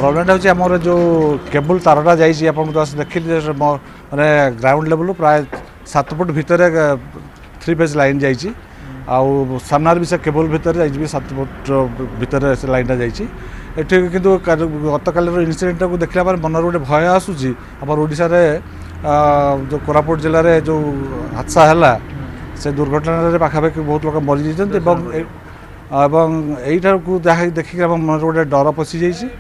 Problem हूँ आमर जो केबुल तारटा जाइए देखिए मैंने ग्राउंड लेवल प्राय 7 फुट भितर 3 फेज लाइन जाइए आउ सामनार भी से केबल भितर जाइए 7 फुट भितर से लाइनटा जाइए एठी किंतु गतकाल इनसीडेंट को देखला मनर गोटे भय आसूसी आम ओडिशा जो कोरापुट जिले में जो हादसा है से दुर्घटना पाखापाखि बहुत लोग मरी जाइए यहीटा को देखिक मन गोटे डर पशि जाइए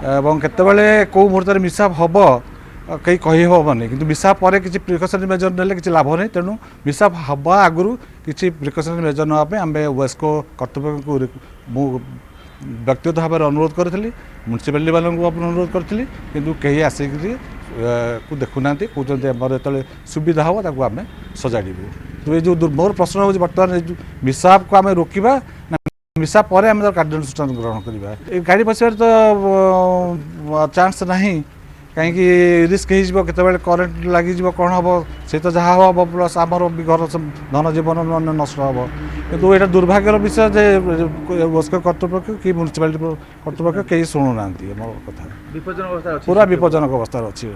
केतबेले कौ मुहूर्त मिसाप हम कहीं कही हेनी कि मिसाप पर किसी प्रिकसनरी मेजर ना कि लाभ नहीं तेणु मिसाप हवा आगु किसी प्रिकसनरी मेजर नापी आम वेस्को कर्तृपक्ष को व्यक्तिगत भाव में अनुरोध करी म्यूनिसिपालिटी वालों को अनुरोध करी कि कहीं आसिक को देखुना कहते जो सुविधा हम ताको आम सजाड़ू तो ये जो मोर प्रश्न हो बर्तमान मिसाप को आम रोकवा मिसा पर आम कार्यानुष्ठान ग्रहण करवा गाड़ी बसबार तो चांस ना कहीं रिस्क हो करेन्ट लगी कौन हम से तो जहाँ हम प्लस आमर भी घर धन जीवन नष्ट हम कितु यहाँ दुर्भाग्यर विषय जे कर्तृपक्ष कि म्यूनिसिपालिटी कर्तृपक्ष कहीं शुणुना कथा पूरा विपज्जनक अवस्था अच्छी।